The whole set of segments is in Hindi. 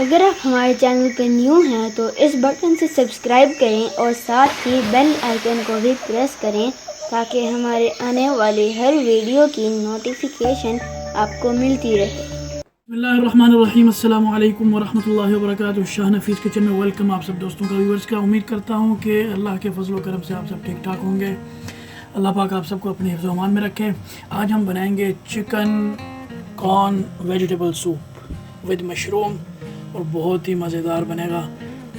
अगर आप हमारे चैनल पर न्यू हैं तो इस बटन से सब्सक्राइब करें और साथ ही बेल आइकन को भी प्रेस करें ताकि हमारे आने वाली हर वीडियो की नोटिफिकेशन आपको मिलती रहे। बिस्मिल्लाहिर्रहमानिर्रहीम, अस्सलामु अलैकुम वरहमतुल्लाहि वबरकातुहू। शाह नफीस किचन में वेलकम आप सब दोस्तों का, व्यूअर्स का। उम्मीद करता हूँ कि अल्लाह के फजल व करम से आप सब ठीक ठाक होंगे। अल्लाह पाक आप सबको अपने हिफ्ज़ व अमान में रखे। आज हम बनाएंगे chicken corn vegetable soup with mushroom और बहुत ही मज़ेदार बनेगा।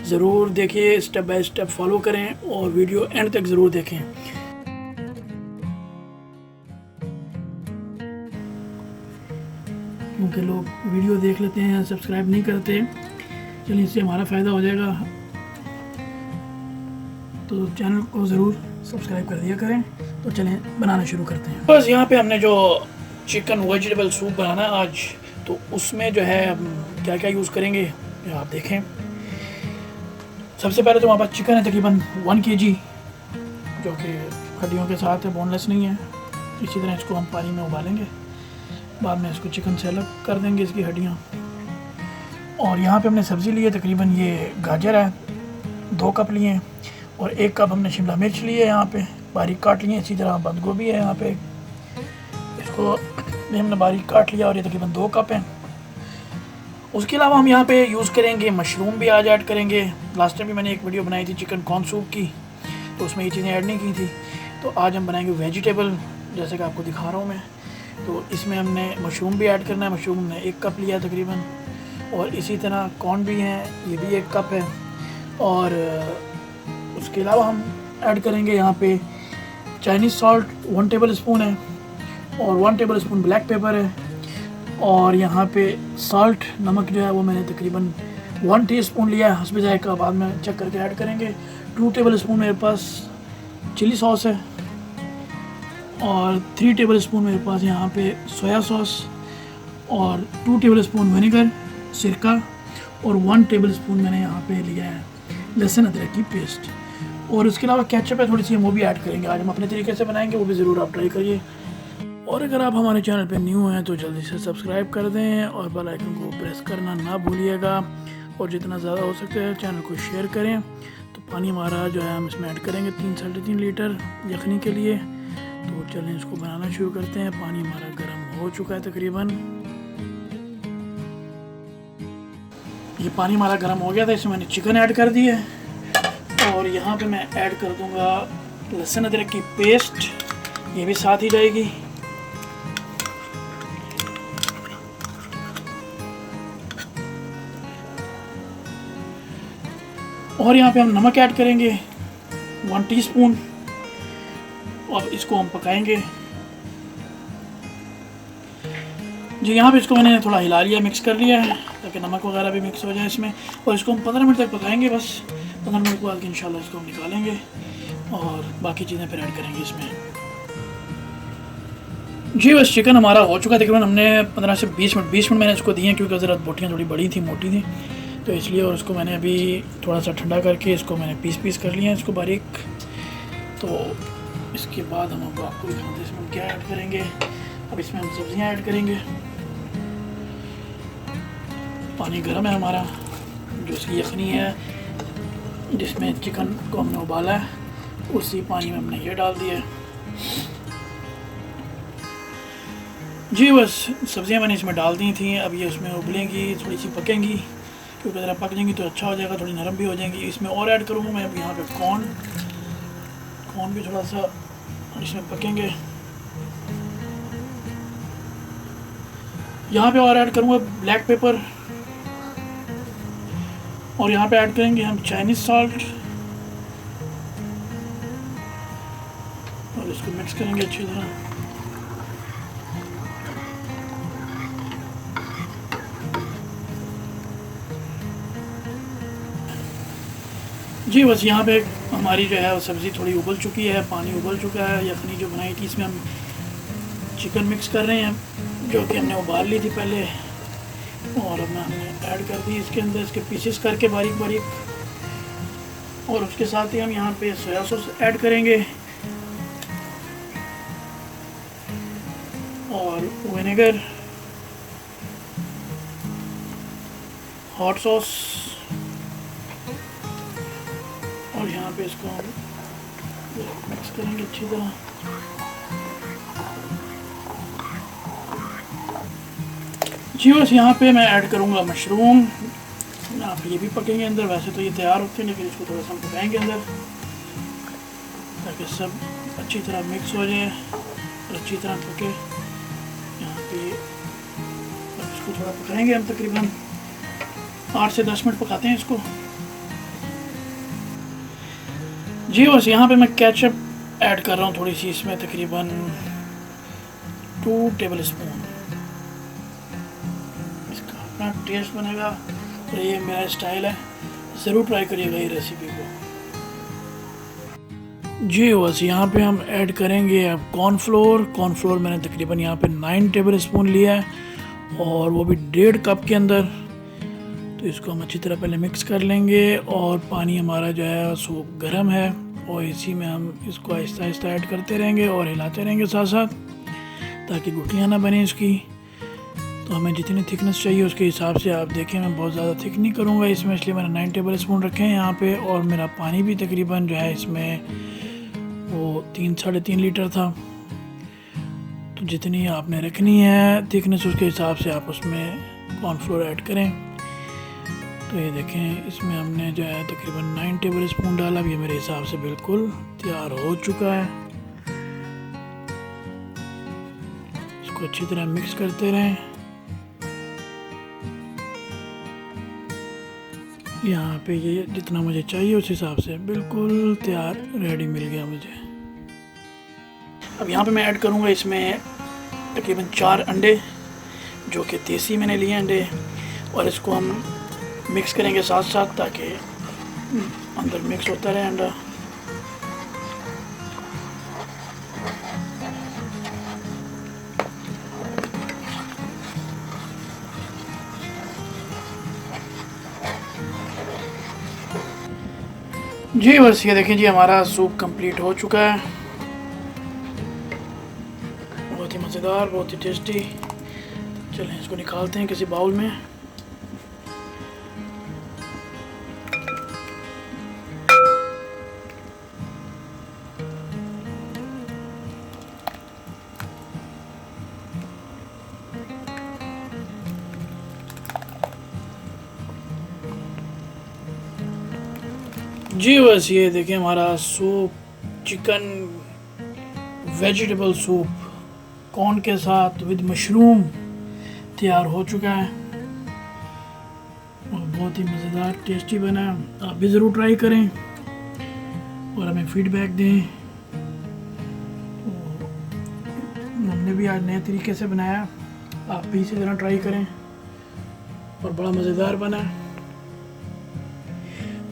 ज़रूर देखिए, स्टेप बाय स्टेप फॉलो करें और वीडियो एंड तक ज़रूर देखें। क्योंकि लोग वीडियो देख लेते हैं, सब्सक्राइब नहीं करते। चलिए, इससे हमारा फ़ायदा हो जाएगा, तो चैनल को ज़रूर सब्सक्राइब कर दिया करें। तो चलें बनाना शुरू करते हैं। बस यहाँ पे हमने जो चिकन वेजिटेबल सूप बनाना है आज, तो उसमें जो है हम क्या क्या यूज़ करेंगे ये आप देखें। सबसे पहले तो हमारे पास चिकन है तकरीबन 1 kg, जो कि हड्डियों के साथ है, बोनलेस नहीं है। इसी तरह इसको हम पानी में उबालेंगे, बाद में इसको चिकन से अलग कर देंगे इसकी हड्डियाँ। और यहाँ पे हमने सब्ज़ी ली है, तकरीबन ये गाजर है 2 कप लिए हैं, और 1 कप हमने शिमला मिर्च ली है, यहाँ पे बारीक काट लिए। इसी तरह बंद गोभी है यहाँ पे, इसको भी हमने बारीक काट लिया, और ये तकरीबन 2 कप हैं। उसके अलावा हम यहाँ पे यूज़ करेंगे मशरूम भी आज ऐड करेंगे। लास्ट टाइम भी मैंने एक वीडियो बनाई थी चिकन कॉर्न सूप की, तो उसमें ये चीज़ें ऐड नहीं की थी। तो आज हम बनाएंगे वेजिटेबल, जैसे कि आपको दिखा रहा हूँ मैं। तो इसमें हमने मशरूम भी ऐड करना है। मशरूम हमने 1 कप लिया तकरीबन, और इसी तरह कॉर्न भी हैं, ये भी 1 कप है। और उसके अलावा हम ऐड करेंगे यहाँ पे चाइनीज़ सॉल्ट 1 टेबल स्पून है, और 1 टेबल स्पून ब्लैक पेपर है, और यहाँ पे सॉल्ट नमक जो है वो मैंने तकरीबन 1 टीस्पून लिया है, हस्बे जायका, बाद में चेक करके ऐड करेंगे। 2 टेबल स्पून मेरे पास चिली सॉस है, और 3 टेबल स्पून मेरे पास यहाँ पे सोया सॉस, और 2 टेबल स्पून विनेगर सिरका, और 1 टेबल स्पून मैंने यहाँ पे लिया है लहसुन अदरक की पेस्ट। और उसके अलावा केचप है थोड़ी सी, हम वो भी ऐड करेंगे। आज हम अपने तरीके से बनाएंगे, वो भी ज़रूर आप ट्राई करिए। और अगर आप हमारे चैनल पे न्यू हैं तो जल्दी से सब्सक्राइब कर दें और बेल आइकन को प्रेस करना ना भूलिएगा, और जितना ज़्यादा हो सकता है चैनल को शेयर करें। तो पानी हमारा जो है हम इसमें ऐड करेंगे 3-3.5 लीटर यखनी के लिए। तो चलें इसको बनाना शुरू करते हैं। पानी हमारा गर्म हो चुका है तकरीबन, ये पानी हमारा गर्म हो गया था। इसमें मैंने चिकन ऐड कर दी है, और यहाँ पे मैं ऐड कर दूँगा लहसुन अदरक की पेस्ट, ये भी साथ ही जाएगी। और यहाँ पे हम नमक ऐड करेंगे 1 टीस्पून, और इसको हम पकाएंगे जी। यहाँ पे इसको मैंने थोड़ा हिला लिया, मिक्स कर लिया है, ताकि नमक वगैरह भी मिक्स हो जाए इसमें। और इसको हम 15 मिनट तक पकाएंगे बस। 15 मिनट के बाद इंशाल्लाह इसको हम निकालेंगे और बाकी चीज़ें फिर ऐड करेंगे इसमें जी। बस चिकन हमारा हो चुका है तकरीबन, हमने 15 से 20 मिनट मैंने इसको दिए, क्योंकि ज़रा बोटियाँ थोड़ी बड़ी थी, मोटी थी, तो इसलिए। और इसको मैंने अभी थोड़ा सा ठंडा करके इसको मैंने पीस कर लिया है इसको बारीक। तो इसके बाद हम आपको दिखाते हैं इसमें हम क्या ऐड करेंगे। अब इसमें हम सब्जियां ऐड करेंगे। पानी गर्म है हमारा, जो इसकी यखनी है जिसमें चिकन को हमने उबाला है, उसी पानी में हमने ये डाल दिया है जी। बस सब्जियां मैंने इसमें डाल दी थी, अब ये उसमें उबलेंगी, थोड़ी सी पकेंगी, क्योंकि ज़रा पक जाएंगी तो अच्छा हो जाएगा, थोड़ी नरम भी हो जाएंगी। इसमें और ऐड करूँगा मैं अब यहाँ पे कॉर्न भी थोड़ा सा इसमें पकेंगे। यहाँ पे और ऐड करूँगा ब्लैक पेपर, और यहाँ पे ऐड करेंगे हम चाइनीज़ सॉल्ट, और इसको मिक्स करेंगे अच्छी तरह। जी बस यहाँ पे हमारी जो है वो सब्ज़ी थोड़ी उबल चुकी है, पानी उबल चुका है। यखनी जो बनाई थी इसमें हम चिकन मिक्स कर रहे हैं, जो कि हमने उबाल ली थी पहले, और अब हमने ऐड कर दी इसके अंदर, इसके पीसेस करके बारीक। और उसके साथ ही हम यहाँ पे सोया सॉस ऐड करेंगे, और विनेगर, हॉट सॉस और यहाँ पे इसको हम मिक्स करेंगे अच्छी तरह। जी बस यहाँ पे मैं ऐड करूँगा मशरूम। यहाँ पे ये भी पकेंगे अंदर, वैसे तो ये तैयार होते हैं लेकिन इसको थोड़ा सा हम पकाएंगे अंदर ताकि सब अच्छी तरह मिक्स हो जाए और अच्छी तरह पके। यहाँ पे अब इसको थोड़ा पकाएंगे हम, तकरीबन 8 से 10 मिनट पकाते हैं इसको। जी बस यहाँ पे मैं केचप ऐड कर रहा हूँ थोड़ी सी इसमें, तकरीबन 2 टेबल स्पून। इसका अपना टेस्ट बनेगा और ये मेरा स्टाइल है, ज़रूर ट्राई करिएगा ये रेसिपी को। जी बस यहाँ पे हम ऐड करेंगे अब कॉर्नफ्लोर। कॉर्नफ्लोर मैंने तकरीबन यहाँ पे 9 टेबल स्पून लिया है और वो भी 1.5 कप के अंदर। तो इसको हम अच्छी तरह पहले मिक्स कर लेंगे और पानी हमारा जो है सूप गर्म है और इसी में हम इसको आहिस्ता आहिस्ता ऐड करते रहेंगे और हिलाते रहेंगे साथ साथ ताकि गुठलियाँ ना बने इसकी। तो हमें जितनी थिकनेस चाहिए उसके हिसाब से आप देखें, मैं बहुत ज़्यादा थिक नहीं करूँगा इसमें, इसलिए मैंने 9 टेबल स्पून रखे हैं यहाँ पे। और मेरा पानी भी तकरीबन जो है इसमें वो 3-3.5 लीटर था। तो जितनी आपने रखनी है थिकनेस उसके हिसाब से आप उसमें कॉर्नफ्लोर ऐड करें। तो ये देखें इसमें हमने जो है तकरीबन 9 टेबल स्पून डाला। ये मेरे हिसाब से बिल्कुल तैयार हो चुका है। इसको अच्छी तरह मिक्स करते रहें। यहाँ पे ये जितना मुझे चाहिए उस हिसाब से बिल्कुल तैयार रेडी मिल गया मुझे। अब यहाँ पे मैं ऐड करूँगा इसमें तकरीबन 4 अंडे जो कि देसी मैंने लिए अंडे, और इसको हम मिक्स करेंगे साथ साथ ताकि अंदर मिक्स होता रहे अंडा। जी बस ये देखें जी हमारा सूप कंप्लीट हो चुका है। बहुत ही मज़ेदार, बहुत ही टेस्टी। चलें इसको निकालते हैं किसी बाउल में। जी बस ये देखिए हमारा soup, chicken vegetable soup corn के साथ विद मशरूम तैयार हो चुका है और बहुत ही मज़ेदार टेस्टी बना है। आप भी ज़रूर ट्राई करें और हमें फीडबैक दें। तो हमने भी आज नए तरीके से बनाया, आप भी इसी तरह ट्राई करें और बड़ा मज़ेदार बना है।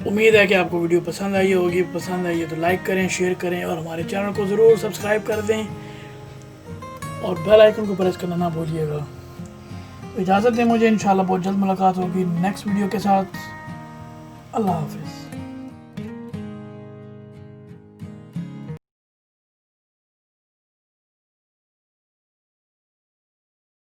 उम्मीद है कि आपको वीडियो पसंद आई होगी। पसंद आई है तो लाइक करें, शेयर करें और हमारे चैनल को ज़रूर सब्सक्राइब कर दें और बेल आइकन को प्रेस करना ना भूलिएगा। इजाज़त दें मुझे, इंशाल्लाह बहुत जल्द मुलाकात होगी नेक्स्ट वीडियो के साथ। अल्लाह हाफ़िज़।